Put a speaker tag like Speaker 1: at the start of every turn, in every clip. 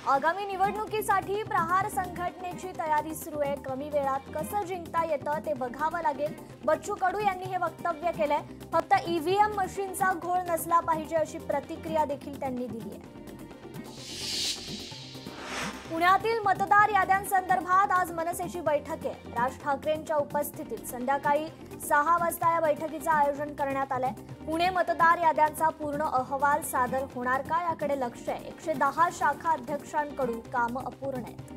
Speaker 1: आगामी निवडणुकीसाठी प्रहार संघटनेची तयारी सुरू आहे। कमी वेळात कसं जिंकता येतं ते बघावं लागेल। बच्चू कडू यांनी हे वक्तव्य केलंय। फक्त ईव्हीएम मशीनचा घोळ नसला पाहिजे अशी प्रतिक्रिया देखील त्यांनी दिली आहे। पुण्यातील मतदार याद्यांसंदर्भात आज मनसेची बैठक आहे। राज ठाकरेंच्या उपस्थितीत संध्याकाळी 6 वाजता या बैठकीचं आयोजन करण्यात आलंय। पुणे मतदार याद्यांचा पूर्ण अहवाल सादर होणार का याकडे लक्ष आहे। 110 शाखा अध्यक्षांकडून कामं अपूर्ण आहेत।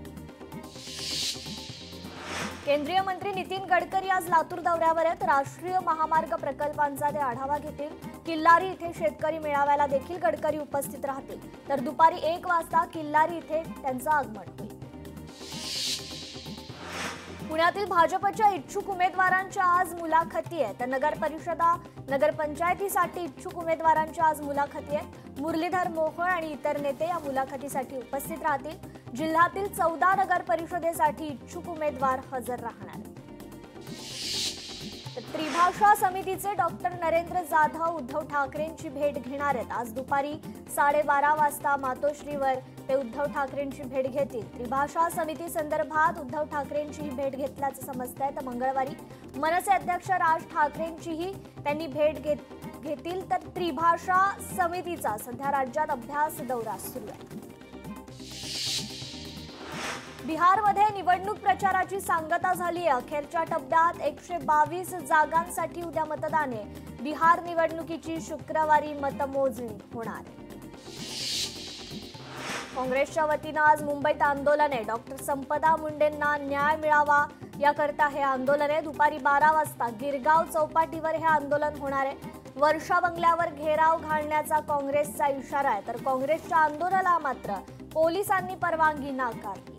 Speaker 1: केंद्रीय मंत्री नितीन गडकरी आज लातूर दौऱ्यावर आहेत। राष्ट्रीय महामार्ग प्रकल्पांचा ते आढावा घेतील। किल्लारी इथे शेतकरी मेळाव्याला देखील गडकरी उपस्थित राहतील। तर दुपारी 1 वाजता किल्लारी इथे त्यांचं आगमन होईल। पुण्यातील भाजपच्या इच्छुक उमेदवारांच्या आज मुलाखती आहेत। तर नगर परिषदा नगरपंचायतीसाठी इच्छुक उमेदवारांच्या आज मुलाखती आहेत। मुरलीधर मोहोळ आणि इतर नेते या मुलाखतीसाठी उपस्थित राहतील। जिल्ह्यातील 14 नगर परिषदेसाठी इच्छुक उमेदवार हजर राहणार। त्रिभाषा समितीचे डॉक्टर नरेंद्र जाधव उद्धव ठाकरेंची भेट घेणार आहेत। आज दुपारी 12:30 वाजता मातोश्रीवर ते उद्धव ठाकरेंची भेट घेतील। त्रिभाषा समिती संदर्भात उद्धव ठाकरेंची भेट घेतल्याचं समजतंय। तर मंगळवारी मनसे अध्यक्ष राज ठाकरेंचीही त्यांनी भेट घेतील। तर त्रिभाषा समितीचा सध्या राज्यात अभ्यास दौरा सुरू आहे। बिहारमध्ये निवडणूक प्रचाराची सांगता झाली आहे। अखेरच्या टप्प्यात 122 जागांसाठी उद्या मतदान आहे। बिहार निवडणुकीची शुक्रवारी मतमोजणी होणार आहे। काँग्रेसच्या वतीनं आज मुंबईत आंदोलन आहे। डॉक्टर संपदा मुंडेंना न्याय मिळावा याकरता हे आंदोलन आहे। दुपारी 12 वाजता गिरगाव चौपाटीवर हे आंदोलन होणार आहे। वर्षा बंगल्यावर घेराव घालण्याचा काँग्रेसचा इशारा आहे। तर काँग्रेसच्या आंदोलनाला मात्र पोलिसांनी परवानगी नाकारली।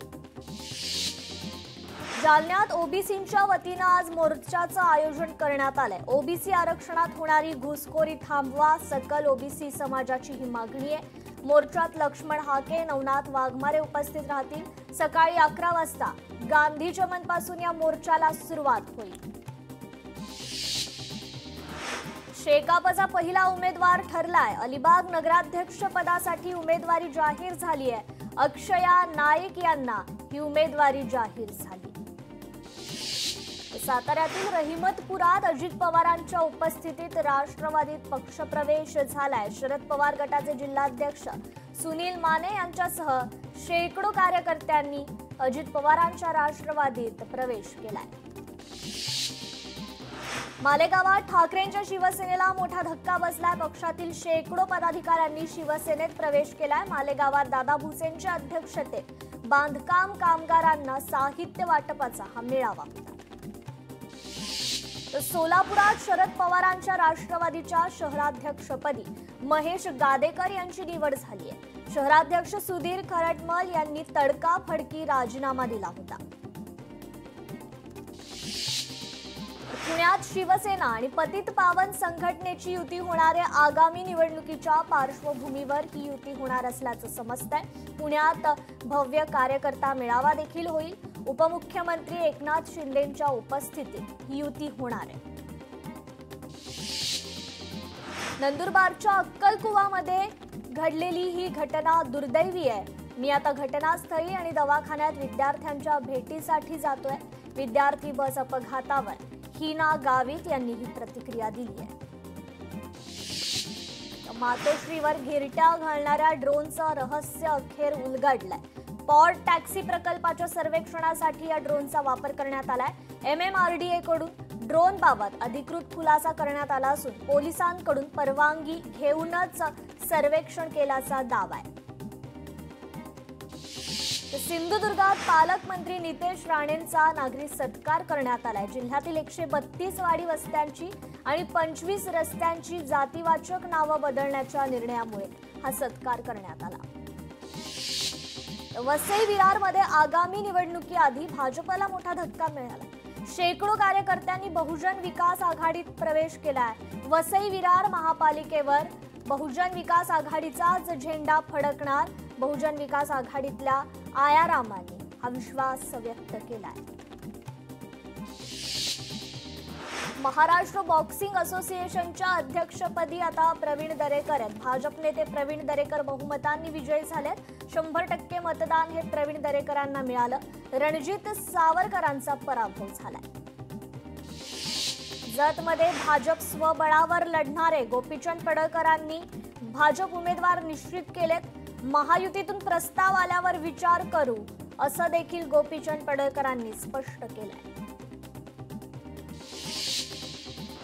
Speaker 1: जालन्यात ओबीसींच्या वतीनं आज मोर्चाचं आयोजन करण्यात आलंय। ओबीसी आरक्षणात होणारी घुसखोरी थांबवा, सकल ओबीसी समाजाची ही मागणी आहे। मोर्चात लक्ष्मण हाके, नवनाथ वाघमारे उपस्थित राहतील। सकाळी 11 वाजता गांधी चमनपासून या मोर्चाला सुरुवात होईल। शेकापचा पहिला उमेदवार ठरलाय। अलिबाग नगराध्यक्ष पदासाठी उमेदवारी जाहीर झाली आहे। अक्षया नाईक यांना ही उमेदवारी जाहीर झाली। साताऱ्यातील रहिमतपुरात अजित पवारांच्या उपस्थितीत राष्ट्रवादीत पक्षप्रवेश झालाय। शरद पवार गटाचे जिल्हाध्यक्ष सुनील माने यांच्यासह शेकडो कार्यकर्त्यांनी अजित पवारांच्या राष्ट्रवादीत प्रवेश केलाय। मालेगावात ठाकरेंच्या शिवसेनेला मोठा धक्का बसलाय। पक्षातील शेकडो पदाधिकाऱ्यांनी शिवसेनेत प्रवेश केलाय। मालेगावात दादा भुसेंच्या अध्यक्षतेत बांधकाम कामगारांना साहित्य वाटपाचा हा मेळावा होता। सोलापुरात शरद पवारांच्या राष्ट्रवादीच्या शहराध्यक्षपदी महेश गादेकर यांची निवड झाली आहे। शहराध्यक्ष सुधीर खरटमल यांनी तडकाफडकी राजीनामा दिला होता। पुण्यात शिवसेना आणि पतित पावन संघटनेची युती होणार आहे। आगामी निवडणुकीच्या पार्श्वभूमीवर ही युती होणार असल्याचं समजतंय। पुण्यात भव्य कार्यकर्ता मेळावा देखील होईल। उपमुख्यमंत्री एकनाथ शिंदेंच्या उपस्थितीत ही युती होणार आहे। नंदुरबारच्या अक्कलकुवामध्ये घडलेली ही घटना दुर्दैवी आहे। मी आता घटनास्थळी आणि दवाखान्यात विद्यार्थ्यांच्या भेटीसाठी जातोय। विद्यार्थी बस अपघातावर हिना गावित यांनी ही प्रतिक्रिया दिली आहे। मातोश्रीवर घिरट्या घालणाऱ्या ड्रोनचं रहस्य अखेर उलगडलंय। पॉड टॅक्सी प्रकल्पाच्या सर्वेक्षणासाठी या ड्रोनचा वापर करण्यात आलाय। MMRDA कडून ड्रोनबाबत अधिकृत खुलासा करण्यात आला असून पोलिसांकडून परवानगी घेऊनच सर्वेक्षण केल्याचा दावा आहे। सिंधुदुर्गात पालकमंत्री नितेश राणेंचा नागरी सत्कार करण्यात आलाय। जिल्ह्यातील 132 वाडी वस्त्यांची आणि 25 रस्त्यांची जातीवाचक नावं बदलण्याच्या निर्णयामुळे हा सत्कार करण्यात आला। वसई विरारमध्ये आगामी निवडणुकीआधी भाजपला मोठा धक्का मिळाला। शेकडो कार्यकर्त्यांनी बहुजन विकास आघाडीत प्रवेश केलाय। वसई विरार महापालिकेवर बहुजन विकास आघाडीचाच झेंडा फडकणार। बहुजन विकास आघाडीतल्या आयारामांनी हा विश्वास व्यक्त केलाय। महाराष्ट्र बॉक्सिंग असोसिएशनच्या अध्यक्षपदी आता प्रवीण दरेकर आहेत। भाजप नेते प्रवीण दरेकर बहुमतांनी विजयी झालेत। 100% मतदान हे प्रवीण दरेकरांना मिळालं। रणजित सावरकरांचा पराभव झालाय। जतमध्ये भाजप स्वबळावर लढणारे गोपीचंद पडळकरांनी भाजप उमेदवार निश्चित केलेत। महायुतीतून प्रस्ताव आल्यावर विचार करू असं देखील गोपीचंद पडळकरांनी स्पष्ट केलंय।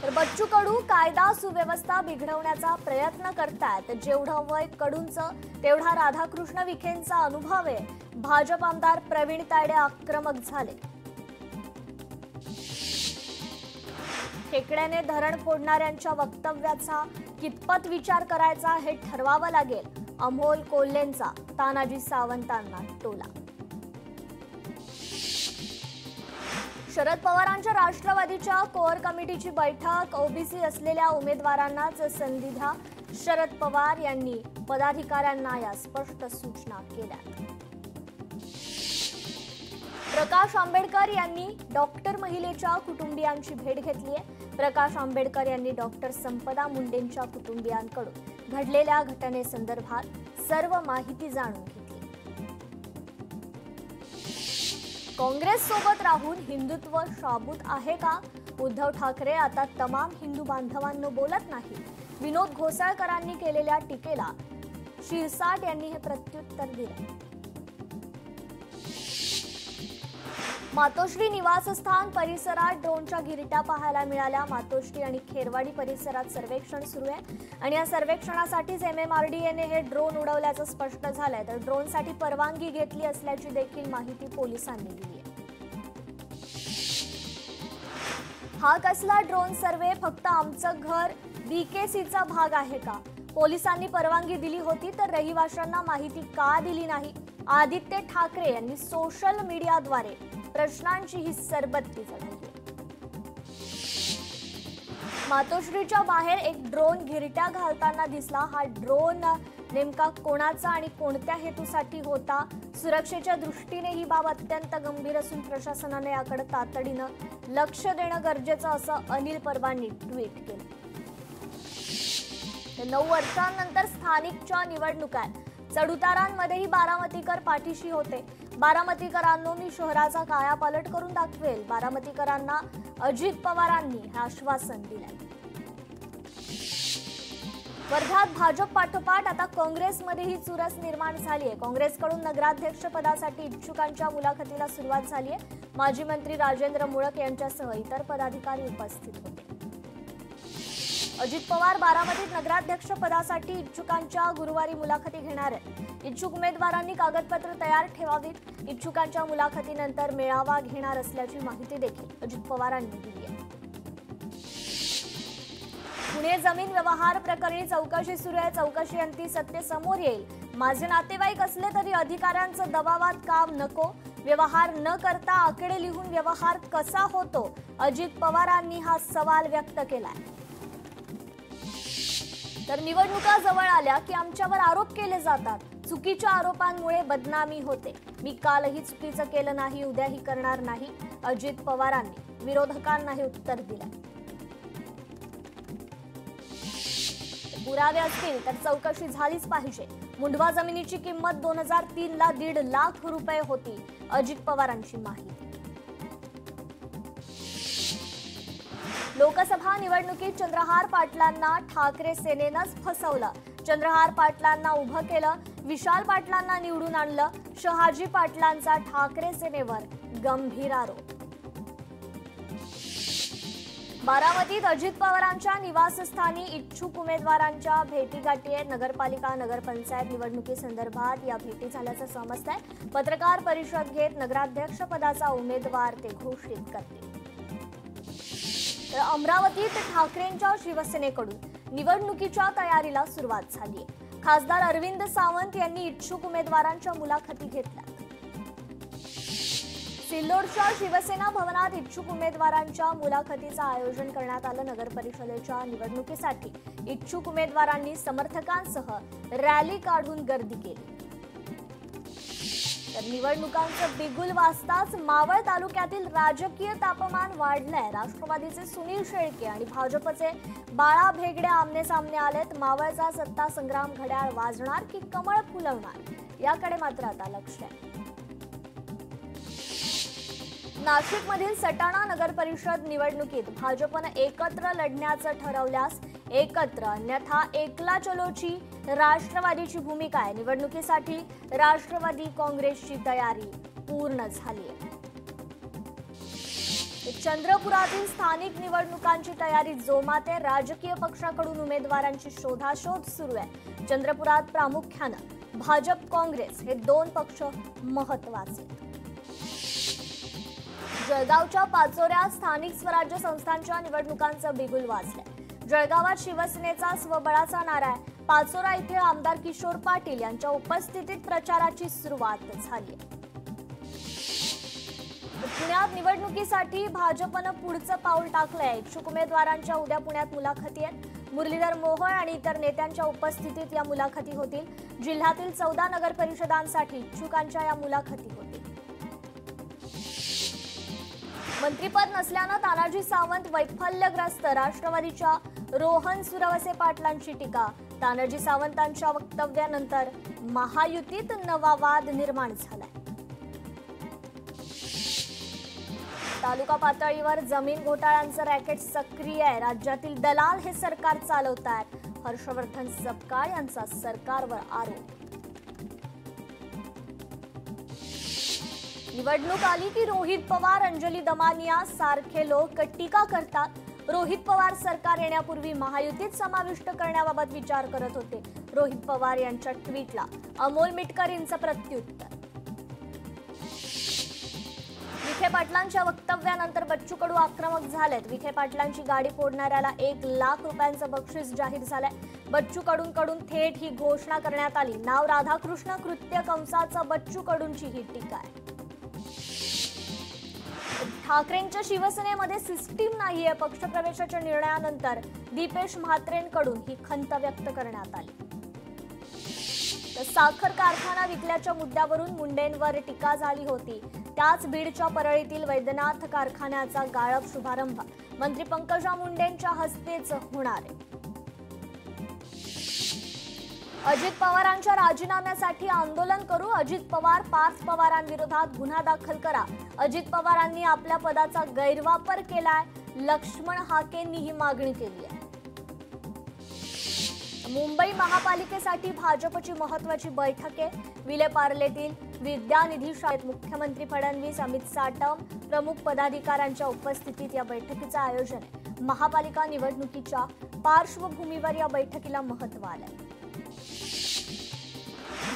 Speaker 1: तर बच्चू कडू कायदा सुव्यवस्था बिघडवण्याचा प्रयत्न करतात। जेवढं वय कडूंचं तेवढा राधाकृष्ण विखेंचा अनुभव आहे। भाजप आमदार प्रवीण तायडे आक्रमक झाले। खेकड्याने धरण फोडणाऱ्यांच्या वक्तव्याचा कितपत विचार करायचा हे ठरवावं लागेल। अमोल कोल्हेंचा तानाजी सावंतांना टोला। शरद पवारांच्या राष्ट्रवादीच्या कोअर कमिटीची बैठक ओबीसी असलेल्या उमेदवारांनाच संधी द्या। शरद पवार यांनी पदाधिकाऱ्यांना या स्पष्ट सूचना केल्या। प्रकाश आंबेडकर यांनी डॉक्टर महिलेच्या कुटुंबियांची भेट घेतली आहे। प्रकाश आंबेडकर यांनी डॉक्टर संपदा मुंडेंच्या कुटुंबियांकडून घडलेल्या घटनेसंदर्भात सर्व माहिती जाणून घेतली। काँग्रेस सोबत राहून हिंदुत्व शाबूत आहे का? उद्धव ठाकरे आता तमाम हिंदू बांधवांना बोलत नाही। विनोद घोसाळकरांनी केलेल्या टीकेला शिरसाट यांनी हे प्रत्युत्तर दिले। मातोश्री निवासस्थान परिसरात ड्रोनच्या गिरट्या पाहायला मिळाल्या। मातोश्री आणि खेरवाडी परिसरात सर्वेक्षण सुरू आहे आणि या सर्वेक्षणासाठीच MMRDAने हे ड्रोन उडवल्याचं स्पष्ट झालंय। तर ड्रोनसाठी परवानगी घेतली असल्याची देखील माहिती पोलिसांनी दिली आहे। हा कसला ड्रोन सर्वे? फक्त आमचं घर BKCचा भाग आहे का? पोलिसांनी परवानगी दिली होती तर रहिवाशांना माहिती का दिली नाही? आदित्य ठाकरे यांनी सोशल मीडियाद्वारे प्रश्नांची ही सरबत्ती चढवली। मातोश्रीच्या बाहेर एक ड्रोन गिरट्या घालताना दिसला। हा ड्रोन नेमका कोणाचा आणि कोणत्या हेतूसाठी होता? सुरक्षेच्या दृष्टीने ही बाब अत्यंत गंभीर असून प्रशासनाने याकडे तातडीनं लक्ष देणं गरजेचं असं अनिल परबांनी ट्विट केलं। 9 वर्षांनंतर स्थानिकच्या निवडणुका चढउतारांमध्येही बारामतीकर पाठीशी होते। बारामतीकरांनी शहराचा कायापालट करून दाखवेल। बारामतीकरांना अजित पवारांनी हे आश्वासन दिलंय। वर्ध्यात भाजप पाठोपाठ आता काँग्रेसमध्येही चुरस निर्माण झाली आहे। काँग्रेसकडून नगराध्यक्ष पदासाठी इच्छुकांच्या मुलाखतीला सुरुवात झाली आहे। माजी मंत्री राजेंद्र मुळक यांच्यासह इतर पदाधिकारी उपस्थित होते। अजित पवार बारामतीत नगराध्यक्ष पदासाठी इच्छुकांच्या गुरुवारी मुलाखती घेणार आहेत। इच्छुक उमेदवारांनी कागदपत्र तयार ठेवावीत। इच्छुकांच्या मुलाखतीनंतर मेळावा घेणार असल्याची माहिती देखील अजित पवारांनी दिली आहे। पुणे जमीन व्यवहार प्रकरणी चौकशी सुरू आहे। चौकशी अंती सत्य समोर येईल। माझे नातेवाईक असले तरी अधिकाऱ्यांचं दबावात काम नको। व्यवहार न करता आकडे लिहून व्यवहार कसा होतो? अजित पवारांनी हा सवाल व्यक्त केलाय। तर निवडणुका जवळ आल्या की आमच्यावर आरोप केले जातात। चुकीच्या आरोपांमुळे बदनामी होते। मी कालही चुकीचं केलं नाही, उद्याही करणार नाही। अजित पवारांनी विरोधकांना हे उत्तर दिलंय। पुरावे असतील तर चौकशी झालीच पाहिजे। मुंढवा जमिनीची किंमत 2003 ला 1.5 लाख रुपये होती। अजित पवारांची माहिती। लोकसभा निवडणुकीत चंद्रहार पाटलांना ठाकरे सेनेनंच फसवलं। चंद्रहार पाटलांना उभं केलं, विशाल पाटलांना निवडून आणलं। शहाजी पाटलांचा ठाकरे सेनेवर गंभीर आरोप। बारामतीत अजित पवारांच्या निवासस्थानी इच्छुक उमेदवारांच्या भेटीगाठी आहेत। नगरपालिका नगरपंचायत निवडणुकीसंदर्भात या भेटी झाल्याचं समजतंय। पत्रकार परिषद घेत नगराध्यक्ष पदाचा उमेदवार ते घोषित करतील। तर अमरावतीत ठाकरेंच्या शिवसेनेकडून निवडणुकीच्या तयारीला सुरुवात झाली आहे। खासदार अरविंद सावंत यांनी इच्छुक उमेदवारांच्या मुलाखती घेतल्या। सिल्लोडच्या शिवसेना भवनात इच्छुक उमेदवारांच्या मुलाखतीचं आयोजन करण्यात आलं। नगर परिषदेच्या निवडणुकीसाठी इच्छुक उमेदवारांनी समर्थकांसह रॅली काढून गर्दी केली। तर निवडणुकांचं बिगुल वाजताच मावळ तालुक्यातील राजकीय तापमान वाढलंय। राष्ट्रवादीचे सुनील शेळके आणि भाजपचे बाळा भेगडे आमने सामने आलेत। मावळचा सत्ता संग्राम घड्याळ वाजणार की कमळ फुलवणार, याकडे मात्र आता लक्ष आहे। नाशिकमधील सटाणा नगर परिषद निवडणुकीत भाजपने एकत्र लढण्याचं ठरवल्यास एकत्र, अन्यथा एकला चलोची राष्ट्रवादीची भूमिका आहे। निवडणुकीसाठी राष्ट्रवादी काँग्रेसची तयारी पूर्ण झाली आहे। चंद्रपुरातील स्थानिक निवडणुकांची तयारी जोमात आहे। राजकीय पक्षाकडून उमेदवारांची शोधाशोध सुरू आहे। चंद्रपुरात प्रामुख्याने भाजप काँग्रेस हे दोन पक्ष महत्त्वाचे। जळगावच्या पाचोऱ्यात स्थानिक स्वराज्य संस्थांच्या निवडणुकांचं बिगुल वाजलंय। जळगावात शिवसेनेचा स्वबळाचा नारा आहे। पाचोरा इथे आमदार किशोर पाटील यांच्या उपस्थितीत प्रचाराची सुरुवात झाली। पुण्यात निवडणुकीसाठी भाजपनं पुढचं पाऊल टाकलंय। इच्छुक उमेदवारांच्या उद्या पुण्यात मुलाखती आहेत। मुरलीधर मोहोळ आणि इतर नेत्यांच्या उपस्थितीत या मुलाखती होतील। जिल्ह्यातील 14 नगर परिषदांसाठी इच्छुकांच्या या मुलाखती होतील। मंत्रिपद नसल्यानं तानाजी सावंत वैफल्यग्रस्त, राष्ट्रवादीच्या रोहन सुरवसे पाटलांची टीका। तानाजी सावंतांच्या वक्तव्यानंतर महायुतीत नवा वाद निर्माण झालाय। तालुका पातळीवर जमीन घोटाळ्यांचं रॅकेट सक्रिय आहे। राज्यातील दलाल हे सरकार चालवतात, हर्षवर्धन सपकाळ यांचा सरकारवर आरोप। निवडणूक आली की रोहित पवार, अंजली दमानिया सारखे लोक टीका करतात। रोहित पवार सरकार येण्यापूर्वी महायुतीत समाविष्ट करण्याबाबत विचार करत होते। रोहित पवार यांच्या ट्विटला अमोल मिटकर यांचं प्रत्युत्तर। विखे पाटलांच्या वक्तव्यानंतर बच्चू कडू आक्रमक झालेत। विखे पाटलांची गाडी फोडणाऱ्याला 1 लाख रुपयांचं बक्षीस जाहीर झालंय। बच्चू कडूंकडून थेट ही घोषणा करण्यात आली। नाव राधाकृष्ण कृत्य कंसाचं बच्चू कडूंची ही टीका आहे। ठाकरेंच्या शिवसेनेमध्ये सिस्टीम नाहीये, पक्षप्रवेशाच्या निर्णयानंतर दीपेश म्हात्रेंकडून ही खंत व्यक्त करण्यात आली। तर साखर कारखाना विकल्याच्या मुद्द्यावरून मुंडेंवर टीका झाली होती। त्याच बीडच्या परळीतील वैद्यनाथ कारखान्याचा गाळप शुभारंभ मंत्री पंकजा मुंडेंच्या हस्तेच होणार आहे। अजित पवारांच्या राजीनाम्यासाठी आंदोलन करू, अजित पवार पार्थ पवारांविरोधात गुन्हा दाखल करा। अजित पवारांनी आपल्या पदाचा गैरवापर केलाय, लक्ष्मण हाकेंनी ही मागणी केली आहे। मुंबई महापालिकेसाठी भाजपची महत्त्वाची बैठक आहे। विलेपार्लेतील विद्यानिधी शाळेत मुख्यमंत्री फडणवीस, अमित साटम प्रमुख पदाधिकाऱ्यांच्या उपस्थितीत या बैठकीचं आयोजन आहे। महापालिका निवडणुकीच्या पार्श्वभूमीवर या बैठकीला महत्त्व आलंय।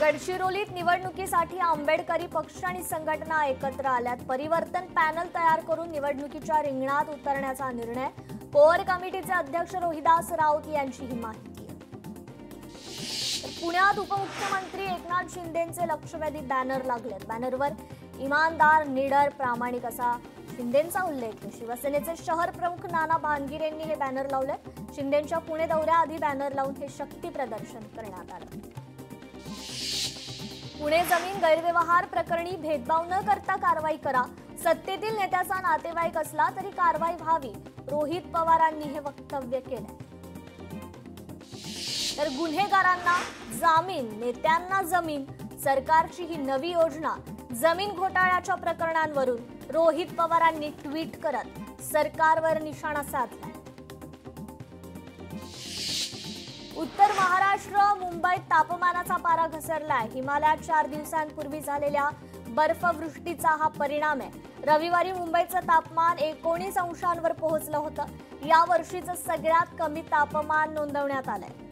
Speaker 1: गडचिरोलीत निवडणुकीसाठी आंबेडकरी पक्ष आणि संघटना एकत्र आल्यात। परिवर्तन पॅनल तयार करून निवडणुकीच्या रिंगणात उतरण्याचा निर्णय। कोर कमिटीचे अध्यक्ष रोहिदास राऊत यांची ही माहिती आहे। पुण्यात उपमुख्यमंत्री एकनाथ शिंदेंचे लक्षवेधी बॅनर लागलेत। बॅनरवर इमानदार, निडर, प्रामाणिक असा शिंदेंचा उल्लेख आहे। शिवसेनेचे शहर प्रमुख नाना भानगिरेंनी हे बॅनर लावले। शिंदेंच्या पुणे दौऱ्याआधी बॅनर लावून हे शक्ती प्रदर्शन करण्यात आलं। पुणे जमीन गैरव्यवहार प्रकरणी भेदभाव न करता कारवाई करा। सत्तेतील नेत्याचा नातेवाईक असला तरी कारवाई व्हावी, रोहित पवारांनी हे वक्तव्य केलंय। तर गुन्हेगारांना जामीन, नेत्यांना जमीन, सरकारची ही नवी योजना। जमीन घोटाळ्याच्या प्रकरणांवरून रोहित पवारांनी ट्विट करत सरकारवर निशाणा साधला। उत्तर महाराष्ट्र, मुंबईत तापमानाचा पारा घसरलाय। हिमालयात 4 दिवसांपूर्वी झालेल्या बर्फवृष्टीचा हा परिणाम आहे। रविवारी मुंबईचं तापमान 19 अंशांवर पोहोचलं होतं। या वर्षीचं सगळ्यात कमी तापमान नोंदवण्यात आलंय।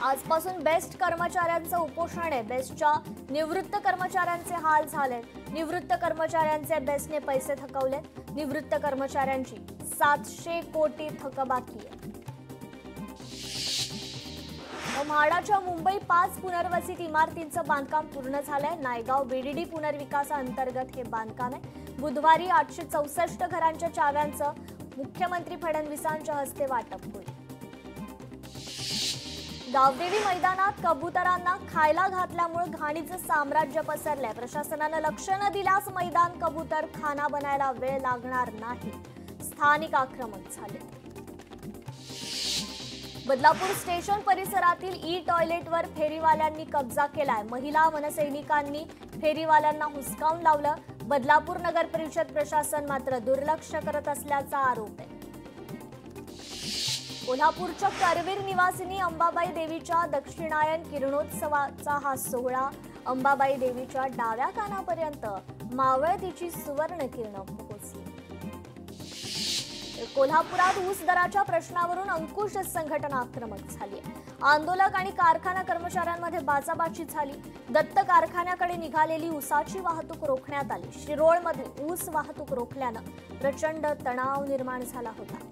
Speaker 1: आजपासून बेस्ट कर्मचाऱ्यांचं उपोषण आहे। बेस्टच्या निवृत्त कर्मचाऱ्यांचे हाल झाले। निवृत्त कर्मचाऱ्यांचे बेस्टने पैसे थकवले। निवृत्त कर्मचाऱ्यांची 700 कोटी थकबाकी आहे। म्हाडाच्या मुंबई 5 पुनर्वसित इमारतींचं बांधकाम पूर्ण झालंय। नायगाव बीडीडी पुनर्विकासाअंतर्गत हे बांधकाम आहे। बुधवारी 864 घरांच्या चाव्यांचं मुख्यमंत्री फडणवीसांच्या हस्ते वाटप होईल। गावदेवी मैदानात कबुतरांना खायला घातल्यामुळे घाणीचं साम्राज्य पसरलंय। प्रशासनानं लक्ष न दिल्यास मैदान कबूतर खाना बनायला वेळ लागणार नाही। स्थानिक आक्रमक झाले। बदलापूर स्टेशन परिसरातील ई टॉयलेटवर फेरीवाल्यांनी कब्जा केलाय। महिला वनसैनिकांनी फेरीवाल्यांना हुसकावून लावलं। बदलापूर नगर परिषद प्रशासन मात्र दुर्लक्ष करत असल्याचा आरोप आहे। कोल्हापूरच्या करवीर निवासिनी अंबाबाई देवीच्या दक्षिणायन किरणोत्सवाचा हा सोहळा अंबाबाई देवीच्या डाव्या कानापर्यंत मावळतीची सुवर्ण किरण पोहोचली। कोल्हापुरात ऊस दराच्या प्रश्नावरून अंकुश संघटना आक्रमक झाली। आंदोलक आणि कारखाना कर्मचाऱ्यांमध्ये बाचाबाची झाली। दत्त कारखान्याकडे निघालेली ऊसाची वाहतूक रोखण्यात आली। शिरोळमध्ये ऊस वाहतूक रोखल्यानं प्रचंड तणाव निर्माण झाला होता।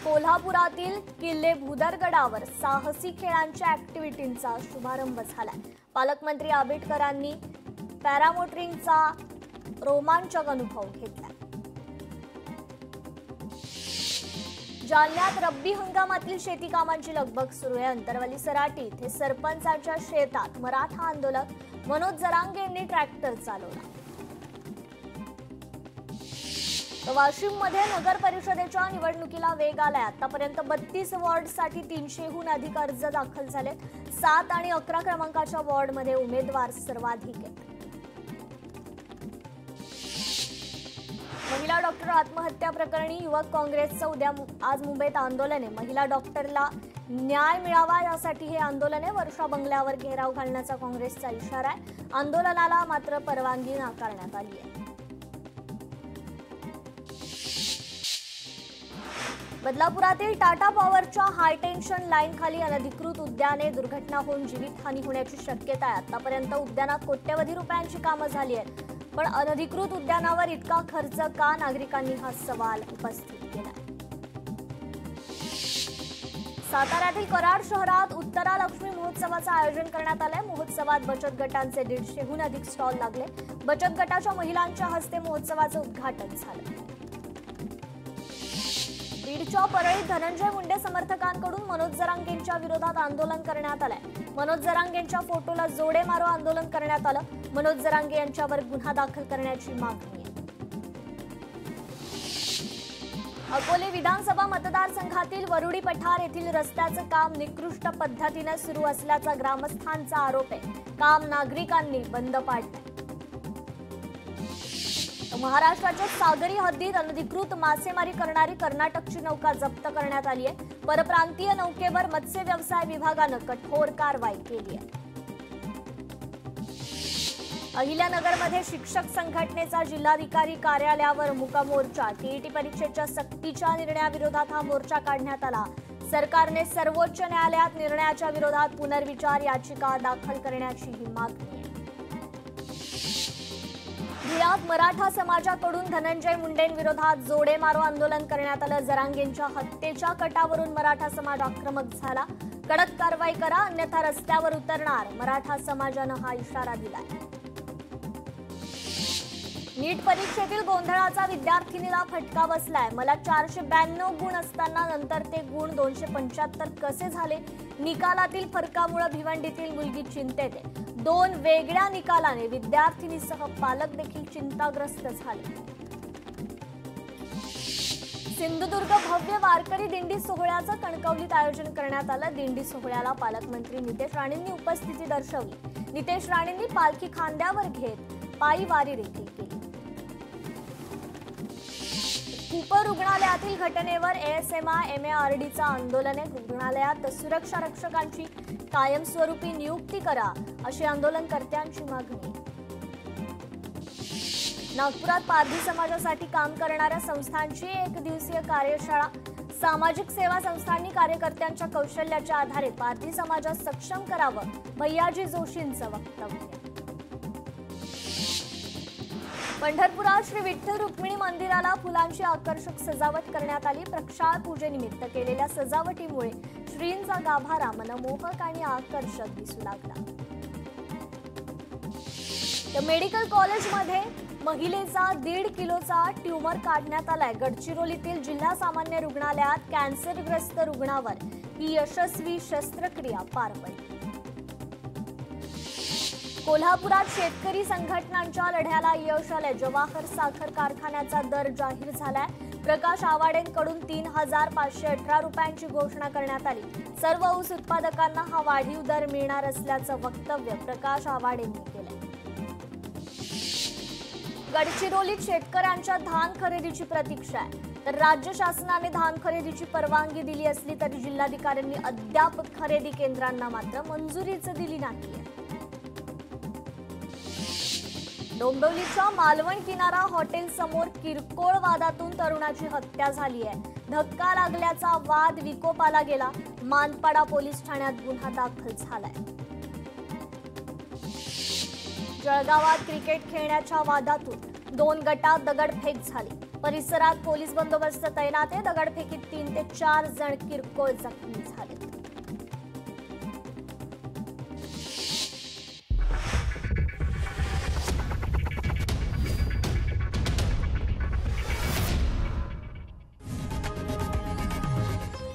Speaker 1: कोल्हापुरातील किल्ले भुदरगडावर साहसी खेळांच्या ऍक्टिव्हिटींचा शुभारंभ झालाय। पालकमंत्री आबिटकरांनी पॅरामोटरिंगचा रोमांचक अनुभव घेतला। जालन्यात रब्बी हंगामातील शेती कामांची लगबग सुरू आहे। अंतरवली सराटी इथे सरपंचाच्या शेतात मराठा आंदोलक मनोज जरांगे यांनी ट्रॅक्टर चालवला। वाशिममध्ये नगर परिषदेच्या निवडणुकीला वेग आलाय। आतापर्यंत 32 वॉर्डसाठी 300हून अधिक अर्ज दाखल झाले। 7 आणि 11 क्रमांकाच्या वॉर्डमध्ये उमेदवार सर्वाधिक आहेत। महिला डॉक्टर आत्महत्या प्रकरणी युवक काँग्रेसचं आज मुंबईत आंदोलन आहे। महिला डॉक्टरला न्याय मिळावा यासाठी हे आंदोलन आहे। वर्षा बंगल्यावर घेराव घालण्याचा काँग्रेसचा इशारा आहे। आंदोलनाला मात्र परवानगी नाकारण्यात आली आहे। बदलापुरातील टाटा पॉवरच्या हायटेन्शन लाईन खाली अनधिकृत उद्याने दुर्घटना होऊन जीवितहानी होण्याची शक्यता आहे। आतापर्यंत उद्यानात कोट्यवधी रुपयांची कामं झाली आहेत, पण अनधिकृत उद्यानावर इतका खर्च का? नागरिकांनी हा सवाल उपस्थित केला। साताऱ्यातील कराड शहरात उत्तरा लक्ष्मी महोत्सवाचं आयोजन करण्यात आलंय। महोत्सवात बचत गटांचे 150हून अधिक स्टॉल लागले। बचत गटाच्या महिलांच्या हस्ते महोत्सवाचं उद्घाटन झालं। बीडच्या परळीत धनंजय मुंडे समर्थकांकडून मनोज जरांगेंच्या विरोधात आंदोलन करण्यात आलंय। मनोज जरांगेंच्या फोटोला जोडे मारो आंदोलन करण्यात आलं। मनोज जरांगे यांच्यावर गुन्हा दाखल करण्याची मागणी आहे। अकोले विधानसभा मतदारसंघातील वरुडी पठार येथील रस्त्याचं काम निकृष्ट पद्धतीने सुरू असल्याचा ग्रामस्थांचा आरोप आहे। काम नागरिकांनी बंद पाडलंय। महाराष्ट्राच्या सागरी हद्दीत अनधिकृत मासेमारी करणारी कर्नाटकची नौका जप्त करण्यात आली आहे। परप्रांतीय नौकेवर मत्स्य व्यवसाय विभागानं कठोर कारवाई केली आहे। अहिल्यानगरमध्ये शिक्षक संघटनेचा जिल्हाधिकारी कार्यालयावर मुका मोर्चा। टीईटी परीक्षेच्या सक्तीच्या निर्णयाविरोधात हा मोर्चा काढण्यात आला। सरकारने सर्वोच्च न्यायालयात निर्णयाच्या विरोधात पुनर्विचार याचिका दाखल करण्याची ही मागणी आहे। धुळ्यात मराठा समाजाकडून धनंजय मुंडेंविरोधात जोडे मारो आंदोलन करण्यात आलं। जरांगेंच्या हत्येच्या कटावरून मराठा समाज आक्रमक झाला। कडक कारवाई करा अन्यथा रस्त्यावर उतरणार, मराठा समाजानं हा इशारा दिलाय। नीट परीक्षेतील गोंधळाचा विद्यार्थिनीला फटका बसलाय। मला 492 गुण असताना नंतर ते गुण 275 कसे झाले? निकालातील फरकामुळे भिवंडीतील मुलगी चिंतेत आहे। 2 वेगळ्या निकालाने विद्यार्थिनीसह पालक देखील चिंताग्रस्त झाले। सिंधुदुर्ग भव्य वारकरी दिंडी सोहळ्याचं कणकवलीत आयोजन करण्यात आलं। दिंडी सोहळ्याला पालकमंत्री नितेश राणेंनी उपस्थिती दर्शवली। नितेश राणेंनी पालखी खांद्यावर घेत पायी वारी देखील केली। कूपर रुग्णालयातील घटनेवर एएसएमआय एमएआरडीचं आंदोलन आहे। रुग्णालयात सुरक्षा रक्षकांची कायमस्वरूपी नियुक्ती करा अशी आंदोलनकर्त्यांची मागणी। नागपुरात पारधी समाजासाठी काम करणाऱ्या संस्थांची 1 दिवसीय कार्यशाळा। सामाजिक सेवा संस्थांनी कार्यकर्त्यांच्या कौशल्याच्या आधारे पारधी समाजास सक्षम करावं, भैयाजी जोशींचं वक्तव्य। पंढरपुरात श्री विठ्ठल रुक्मिणी मंदिराला फुलांची आकर्षक सजावट करण्यात आली। प्रक्षाळ पूजेनिमित्त केलेल्या सजावटीमुळे श्रींचा गाभारा मनमोहक आणि आकर्षक दिसू लागला। तर मेडिकल कॉलेजमध्ये महिलेचा 1.5 किलोचा ट्यूमर काढण्यात आलाय. गडचिरोलीतील जिल्हा सामान्य रुग्णालयात कॅन्सरग्रस्त रुग्णावर ही यशस्वी शस्त्रक्रिया पार पडली. कोल्हापुरात शेतकरी संघटनांच्या लढ्याला यश आलंय. जवाहर साखर कारखान्याचा दर जाहीर झालाय. प्रकाश आवाडेंकडून 3,518 रुपयांची घोषणा करण्यात आली. सर्व ऊस उत्पादकांना हा वाढीव दर मिळणार असल्याचं वक्तव्य प्रकाश आवाडेंनी केलंय. गडचिरोलीत शेतकऱ्यांच्या धान खरेदीची प्रतीक्षा आहे. तर राज्य शासनाने धान खरेदीची परवानगी दिली असली तरी जिल्हाधिकाऱ्यांनी अद्याप खरेदी केंद्रांना मात्र मंजुरीच दिली नाहीये. डोंबिवलीच्या मालवण किनारा हॉटेल समोर किरकोळ वादातून तरुणाची हत्या झाली आहे. धक्का लागल्याचा वाद विकोपाला गेला. मानपाडा पोलीस ठाण्यात गुन्हा दाखल झालाय. जळगावात क्रिकेट खेळण्याच्या वादातून 2 गटात दगडफेक झाली. परिसरात पोलीस बंदोबस्त तैनात आहे. दगडफेकीत 3 ते 4 जण किरकोळ जखमी झाले.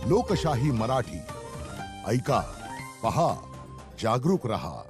Speaker 2: लोकशाही मराठी ऐका, पहा, जागरूक रहा.